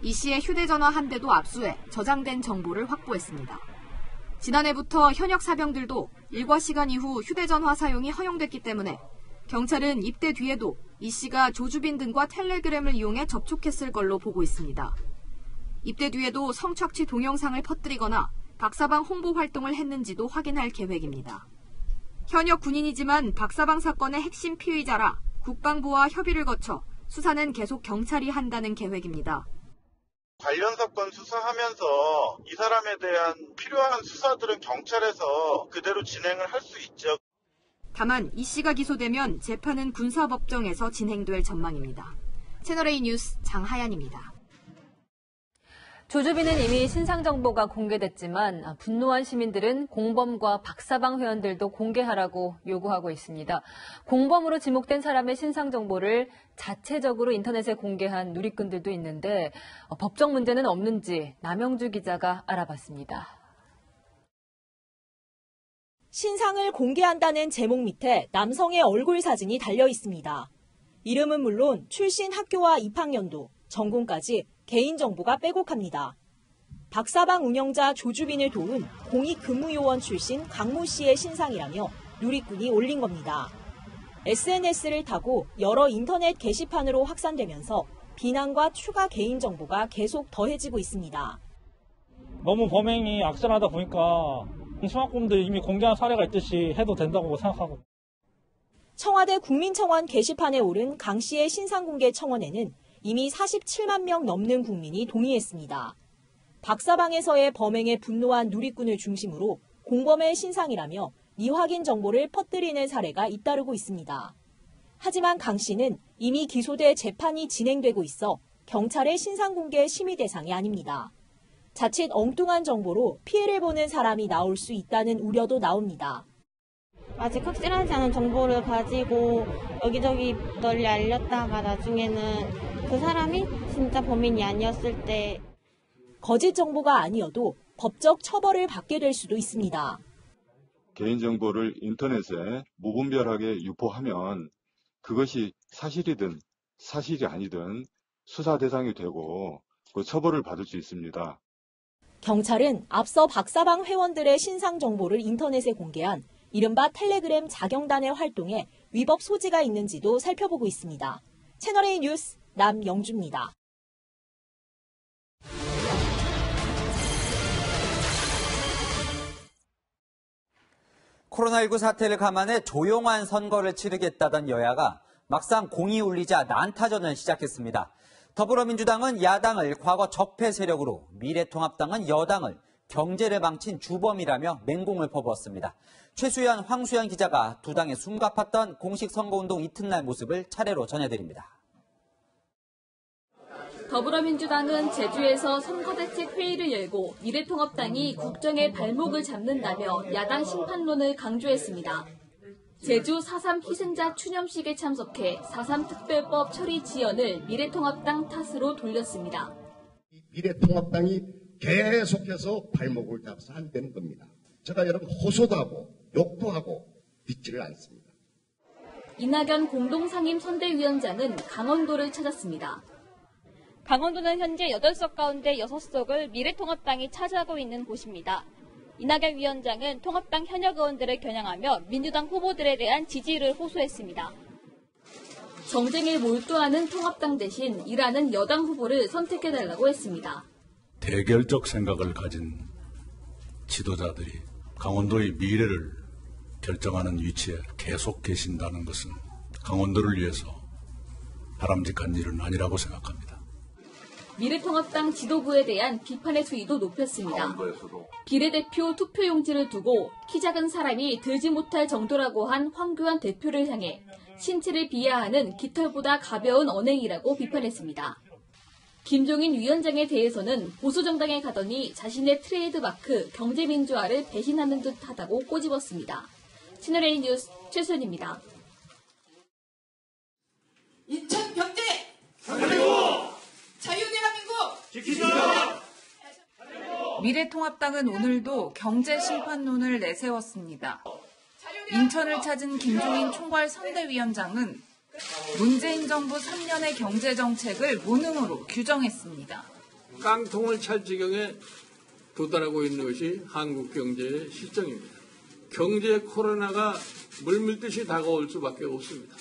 S7: 이 씨의 휴대전화 한 대도 압수해 저장된 정보를 확보했습니다. 지난해부터 현역 사병들도 일과 시간 이후 휴대전화 사용이 허용됐기 때문에 경찰은 입대 뒤에도 이 씨가 조주빈 등과 텔레그램을 이용해 접촉했을 걸로 보고 있습니다. 입대 뒤에도 성착취 동영상을 퍼뜨리거나 박사방 홍보 활동을 했는지도 확인할 계획입니다. 현역 군인이지만 박사방 사건의 핵심 피의자라 국방부와 협의를 거쳐 수사는 계속 경찰이 한다는 계획입니다.
S19: 관련 사건 수사하면서 이 사람에 대한 필요한 수사들은 경찰에서 그대로 진행을 할 수 있죠.
S7: 다만 이 씨가 기소되면 재판은 군사법정에서 진행될 전망입니다. 채널A 뉴스 장하얀입니다.
S1: 조주빈은 이미 신상 정보가 공개됐지만 분노한 시민들은 공범과 박사방 회원들도 공개하라고 요구하고 있습니다. 공범으로 지목된 사람의 신상 정보를 자체적으로 인터넷에 공개한 누리꾼들도 있는데 법적 문제는 없는지 남영주 기자가 알아봤습니다.
S20: 신상을 공개한다는 제목 밑에 남성의 얼굴 사진이 달려 있습니다. 이름은 물론 출신 학교와 입학연도, 전공까지 개인정보가 빼곡합니다. 박사방 운영자 조주빈을 도운 공익근무요원 출신 강모 씨의 신상이라며 누리꾼이 올린 겁니다. SNS를 타고 여러 인터넷 게시판으로 확산되면서 비난과 추가 개인정보가 계속 더해지고 있습니다.
S4: 너무 범행이 악랄하다 보니까 중학생들이 이미 공개한 사례가 있듯이 해도 된다고 생각하고.
S20: 청와대 국민청원 게시판에 오른 강 씨의 신상공개 청원에는 이미 47만 명 넘는 국민이 동의했습니다. 박사방에서의 범행에 분노한 누리꾼을 중심으로 공범의 신상이라며 미확인 정보를 퍼뜨리는 사례가 잇따르고 있습니다. 하지만 강 씨는 이미 기소돼 재판이 진행되고 있어 경찰의 신상공개 심의 대상이 아닙니다. 자칫 엉뚱한 정보로 피해를 보는 사람이 나올 수 있다는 우려도 나옵니다.
S8: 아직 확실하지 않은 정보를 가지고 여기저기 널리 알렸다가 나중에는 그 사람이 진짜 범인이 아니었을 때
S20: 거짓 정보가 아니어도 법적 처벌을 받게 될 수도 있습니다.
S21: 개인정보를 인터넷에 무분별하게 유포하면 그것이 사실이든 사실이 아니든 수사 대상이 되고 그 처벌을 받을 수 있습니다.
S20: 경찰은 앞서 박사방 회원들의 신상 정보를 인터넷에 공개한 이른바 텔레그램 자경단의 활동에 위법 소지가 있는지도 살펴보고 있습니다. 채널A 뉴스 남영주입니다.
S22: 코로나19 사태를 감안해 조용한 선거를 치르겠다던 여야가 막상 공이 울리자 난타전을 시작했습니다. 더불어민주당은 야당을 과거 적폐 세력으로, 미래통합당은 여당을 경제를 망친 주범이라며 맹공을 퍼부었습니다. 최수연, 황수연 기자가 두 당의 숨가팠던 공식 선거운동 이튿날 모습을 차례로 전해드립니다.
S1: 더불어민주당은 제주에서 선거대책회의를 열고 미래통합당이 국정의 발목을 잡는다며 야당 심판론을 강조했습니다. 제주 4.3 희생자 추념식에 참석해 4.3 특별법 처리 지연을 미래통합당 탓으로 돌렸습니다.
S23: 미래통합당이 계속해서 발목을 잡아서 안 되는 겁니다. 제가 여러분 호소도 하고 욕도 하고 믿지를 않습니다.
S1: 이낙연 공동상임 선대위원장은 강원도를 찾았습니다.
S24: 강원도는 현재 8석 가운데 6석을 미래통합당이 차지하고 있는 곳입니다. 이낙연 위원장은 통합당 현역 의원들을 겨냥하며 민주당 후보들에 대한 지지를 호소했습니다.
S1: 정쟁에 몰두하는 통합당 대신 일하는 여당 후보를 선택해달라고 했습니다.
S25: 대결적 생각을 가진 지도자들이 강원도의 미래를 결정하는 위치에 계속 계신다는 것은 강원도를 위해서 바람직한 일은 아니라고 생각합니다.
S1: 미래통합당 지도부에 대한 비판의 수위도 높였습니다. 비례대표 투표용지를 두고 키 작은 사람이 들지 못할 정도라고 한 황교안 대표를 향해 신체를 비하하는 깃털보다 가벼운 언행이라고 비판했습니다. 김종인 위원장에 대해서는 보수정당에 가더니 자신의 트레이드마크 경제민주화를 배신하는 듯하다고 꼬집었습니다. 채널A 뉴스 최수연입니다.
S27: 인천 경제 살리고 자유대한민국 지키자.
S29: 미래통합당은 오늘도 경제심판론을 내세웠습니다. 인천을 찾은 김종인 총괄 선대위원장은 문재인 정부 3년의 경제정책을 무능으로 규정했습니다.
S30: 깡통을 찰 지경에 도달하고 있는 것이 한국 경제의 실정입니다. 경제 코로나가 물밀듯이 다가올 수밖에 없습니다.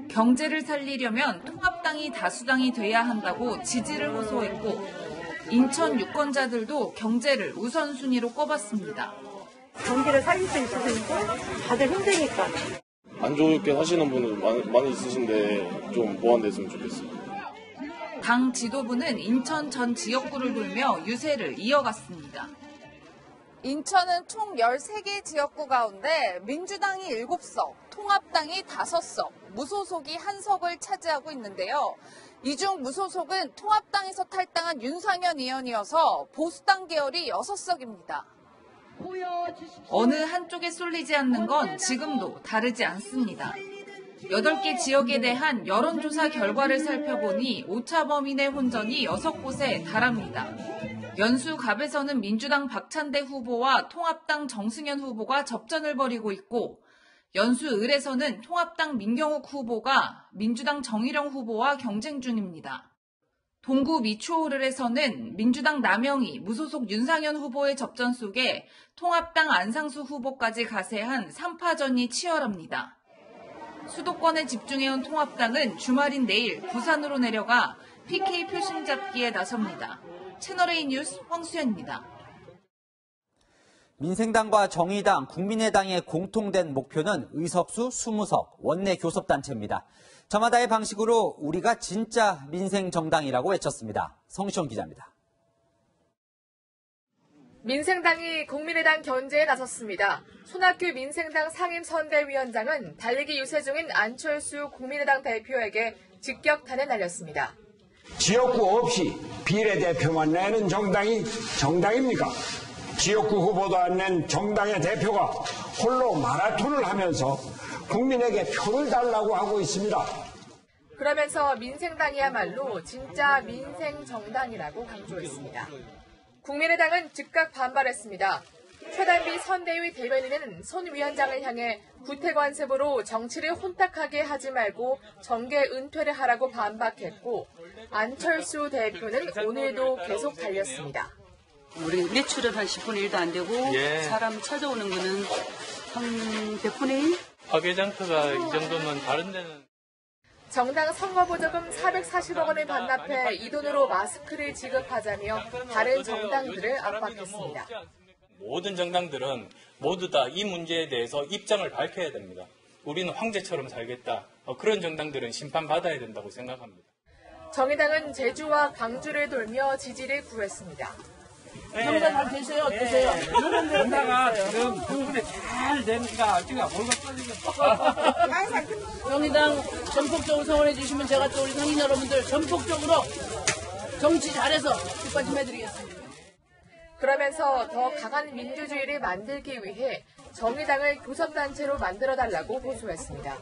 S29: 경제를 살리려면 통합당이 다수당이 돼야 한다고 지지를 호소했고 인천 유권자들도 경제를 우선순위로 꼽았습니다.
S31: 경기를 살릴 수 있으니까 다들 힘드니까.
S32: 안 좋게 하시는 분은 많이 있으신데 좀 보완됐으면 좋겠어요.
S29: 당 지도부는 인천 전 지역구를 돌며 유세를 이어갔습니다.
S33: 인천은 총 13개 지역구 가운데 민주당이 7석, 통합당이 5석, 무소속이 1석을 차지하고 있는데요. 이 중 무소속은 통합당에서 탈당한 윤상현 의원이어서 보수당 계열이 6석입니다.
S29: 어느 한쪽에 쏠리지 않는 건 지금도 다르지 않습니다. 8개 지역에 대한 여론조사 결과를 살펴보니 오차범인의 혼전이 6곳에 달합니다. 연수갑에서는 민주당 박찬대 후보와 통합당 정승현 후보가 접전을 벌이고 있고 연수을에서는 통합당 민경욱 후보가 민주당 정일영 후보와 경쟁 중입니다. 동구 미추홀을에서는 민주당 남영희, 무소속 윤상현 후보의 접전 속에 통합당 안상수 후보까지 가세한 3파전이 치열합니다. 수도권에 집중해온 통합당은 주말인 내일 부산으로 내려가 PK 표심 잡기에 나섭니다. 채널A 뉴스 황수연입니다.
S22: 민생당과 정의당, 국민의당의 공통된 목표는 의석수 20석, 원내 교섭단체입니다. 저마다의 방식으로 우리가 진짜 민생정당이라고 외쳤습니다. 성시원 기자입니다.
S2: 민생당이 국민의당 견제에 나섰습니다. 손학규 민생당 상임선대위원장은 달리기 유세 중인 안철수 국민의당 대표에게 직격탄을 날렸습니다.
S5: 지역구 없이 비례대표만 내는 정당이 정당입니까? 지역구 후보도 안 낸 정당의 대표가 홀로 마라톤을 하면서 국민에게 표를 달라고 하고 있습니다.
S2: 그러면서 민생당이야말로 진짜 민생정당이라고 강조했습니다. 국민의당은 즉각 반발했습니다. 최단비 선대위 대변인은 손 위원장을 향해 구태관습으로 정치를 혼탁하게 하지 말고 정계 은퇴를 하라고 반박했고 안철수 대표는 오늘도 계속 달렸습니다.
S6: 우리 매출은 한 10분의 1도 안 되고 사람 찾아오는 거는 한 100분의 1?
S4: 파괴장터가 이 정도면 다른 데는
S2: 정당 선거보조금 440억 원을 반납해 이 돈으로 마스크를 지급하자며 다른 정당들을 압박했습니다.
S9: 모든 정당들은 모두 다 이 문제에 대해서 입장을 밝혀야 됩니다. 우리는 황제처럼 살겠다. 그런 정당들은 심판받아야 된다고 생각합니다.
S2: 정의당은 제주와 광주를 돌며 지지를 구했습니다.
S10: 정당 잘 되세요? 어떠세요?
S4: 정당가 지금 부분에 잘 되니까 지금 몰고 떨리는
S10: 정의당 전폭적으로 성원해 주시면 제가 또 우리 상인 여러분들 전폭적으로 정치 잘해서 뒷받침해드리겠습니다.
S2: 그러면서 더 강한 민주주의를 만들기 위해 정의당을 교섭단체로 만들어달라고 호소했습니다.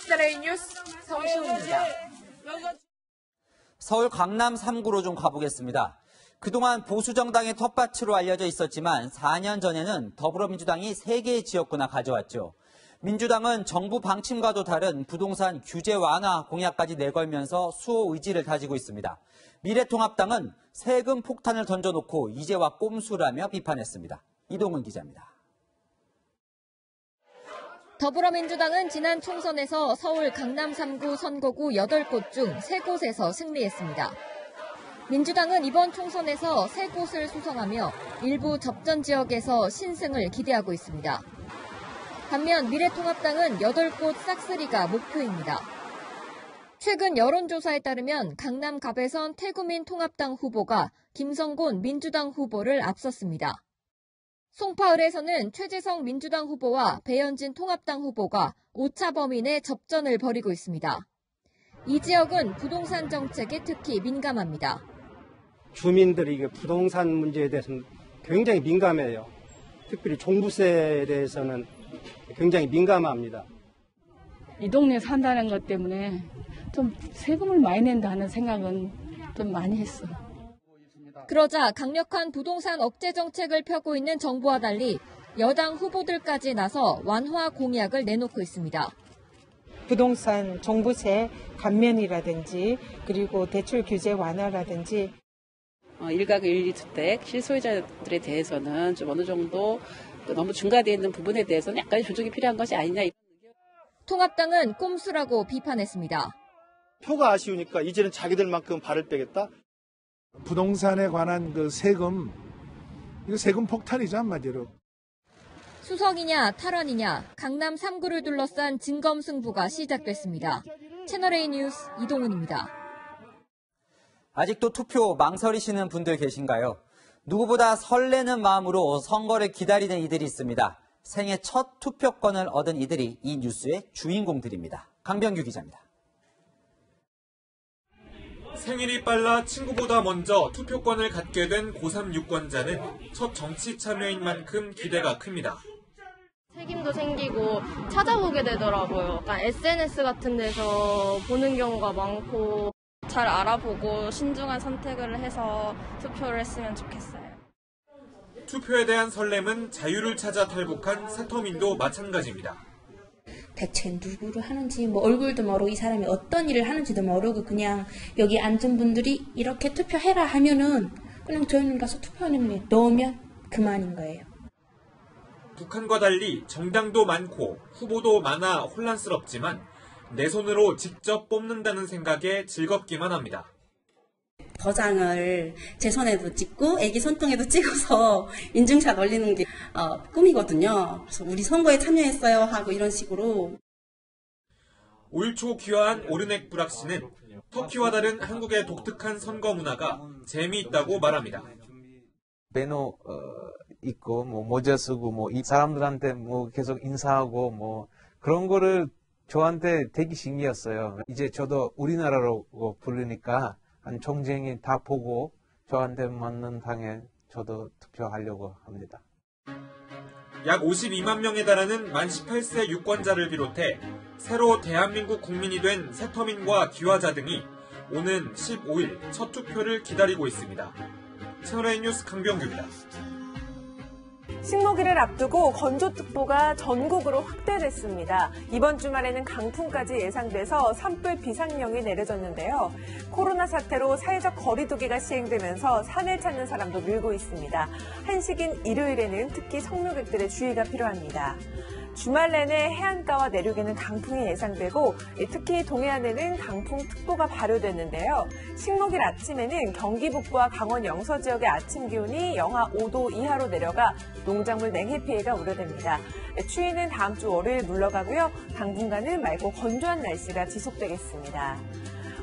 S2: 채널A 뉴스 성시훈입니다.
S22: 서울 강남 3구로 좀 가보겠습니다. 그동안 보수정당의 텃밭으로 알려져 있었지만 4년 전에는 더불어민주당이 3개의 지역구나 가져왔죠. 민주당은 정부 방침과도 다른 부동산 규제 완화 공약까지 내걸면서 수호 의지를 다지고 있습니다. 미래통합당은 세금 폭탄을 던져놓고 이제와 꼼수라며 비판했습니다. 이동은 기자입니다.
S1: 더불어민주당은 지난 총선에서 서울 강남 3구 선거구 8곳 중 3곳에서 승리했습니다. 민주당은 이번 총선에서 3곳을 수성하며 일부 접전 지역에서 신승을 기대하고 있습니다. 반면 미래통합당은 8곳 싹쓸이가 목표입니다. 최근 여론조사에 따르면 강남 갑에선 태구민 통합당 후보가 김성곤 민주당 후보를 앞섰습니다. 송파을에서는 최재성 민주당 후보와 배현진 통합당 후보가 오차 범위 내 접전을 벌이고 있습니다. 이 지역은 부동산 정책에 특히 민감합니다.
S11: 주민들이 부동산 문제에 대해서는 굉장히 민감해요. 특별히 종부세에 대해서는 굉장히 민감합니다.
S31: 이 동네에 산다는 것 때문에 좀 세금을 많이 낸다는 생각은 좀 많이 했어.
S1: 그러자 강력한 부동산 억제 정책을 펴고 있는 정부와 달리 여당 후보들까지 나서 완화 공약을 내놓고 있습니다.
S31: 부동산 종부세 감면이라든지 그리고 대출 규제 완화라든지
S12: 일가구 1주택 실소유자들에 대해서는 좀 어느 정도 또 너무 중과되어 있는 부분에 대해서는 약간의 조정이 필요한 것이 아니냐.
S1: 통합당은 꼼수라고 비판했습니다.
S13: 표가 아쉬우니까 이제는 자기들만큼 발을 빼겠다.
S14: 부동산에 관한 그 세금, 이거 세금 폭탄이죠, 한마디로.
S1: 수성이냐 탈환이냐 강남 3구를 둘러싼 진검승부가 시작됐습니다. 채널A 뉴스 이동훈입니다.
S22: 아직도 투표 망설이시는 분들 계신가요? 누구보다 설레는 마음으로 선거를 기다리는 이들이 있습니다. 생애 첫 투표권을 얻은 이들이 이 뉴스의 주인공들입니다. 강병규 기자입니다.
S15: 생일이 빨라 친구보다 먼저 투표권을 갖게 된 고3 유권자는 첫 정치 참여인 만큼 기대가 큽니다.
S16: 책임도 생기고 찾아보게 되더라고요. 약간 SNS 같은 데서 보는 경우가 많고 잘 알아보고 신중한 선택을 해서 투표를 했으면 좋겠어요.
S15: 투표에 대한 설렘은 자유를 찾아 탈북한 새터민도 마찬가지입니다.
S17: 대체 누구를 하는지 얼굴도 모르고 이 사람이 어떤 일을 하는지도 모르고 그냥 여기 앉은 분들이 이렇게 투표해라 하면은 그냥 저희는 가서 투표하는 넣으면 그만인 거예요.
S15: 북한과 달리 정당도 많고 후보도 많아 혼란스럽지만 내 손으로 직접 뽑는다는 생각에 즐겁기만 합니다.
S3: 도장을 제 손에도 찍고 애기 손등에도 찍어서 인증샷 올리는 게 꿈이거든요. 그래서 우리 선거에 참여했어요 하고 이런 식으로.
S15: 올 초 귀화한 오르넥 부락 씨는 터키와 다른 한국의 독특한 선거 문화가 재미있다고 말합니다.
S7: 배너 있고 모자 쓰고 이 사람들한테 계속 인사하고 그런 거를 저한테 되게 신기했어요. 이제 저도 우리나라로 부르니까 한 총쟁이 다 보고 저한테 맞는 당에 저도 투표하려고 합니다.
S15: 약 52만 명에 달하는 만 18세 유권자를 비롯해 새로 대한민국 국민이 된 새터민과 귀화자 등이 오는 15일 첫 투표를 기다리고 있습니다. 채널A 뉴스 강병규입니다.
S8: 식목일을 앞두고 건조특보가 전국으로 확대됐습니다. 이번 주말에는 강풍까지 예상돼서 산불 비상령이 내려졌는데요. 코로나 사태로 사회적 거리두기가 시행되면서 산을 찾는 사람도 늘고 있습니다. 한식인 일요일에는 특히 성묘객들의 주의가 필요합니다. 주말 내내 해안가와 내륙에는 강풍이 예상되고 특히 동해안에는 강풍특보가 발효됐는데요. 식목일 아침에는 경기 북부와 강원 영서 지역의 아침 기온이 영하 5도 이하로 내려가 농작물 냉해 피해가 우려됩니다. 추위는 다음 주 월요일 물러가고요. 당분간은 맑고 건조한 날씨가 지속되겠습니다.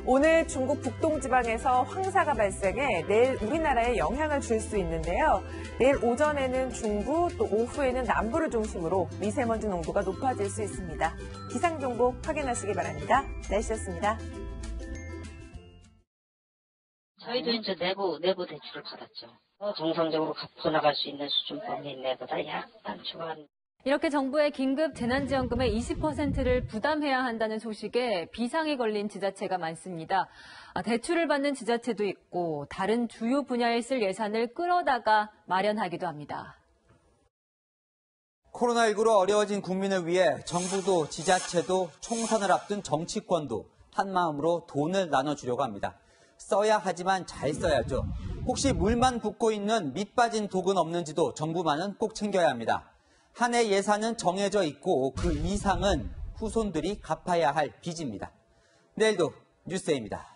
S8: 오늘 중국 북동지방에서 황사가 발생해 내일 우리나라에 영향을 줄 수 있는데요. 내일 오전에는 중부 또 오후에는 남부를 중심으로 미세먼지 농도가 높아질 수 있습니다. 기상정보 확인하시기 바랍니다. 날씨였습니다.
S18: 저희도 이제 내부 대출을 받았죠. 정상적으로 갚아 나갈 수 있는 수준 범위 내보다 약간 초과한.
S1: 이렇게 정부의 긴급 재난지원금의 20%를 부담해야 한다는 소식에 비상에 걸린 지자체가 많습니다. 대출을 받는 지자체도 있고 다른 주요 분야에 쓸 예산을 끌어다가 마련하기도 합니다.
S22: 코로나19로 어려워진 국민을 위해 정부도 지자체도 총선을 앞둔 정치권도 한마음으로 돈을 나눠주려고 합니다. 써야 하지만 잘 써야죠. 혹시 물만 붓고 있는 밑 빠진 독은 없는지도 정부만은 꼭 챙겨야 합니다. 한 해 예산은 정해져 있고 그 이상은 후손들이 갚아야 할 빚입니다. 내일도 뉴스데이입니다.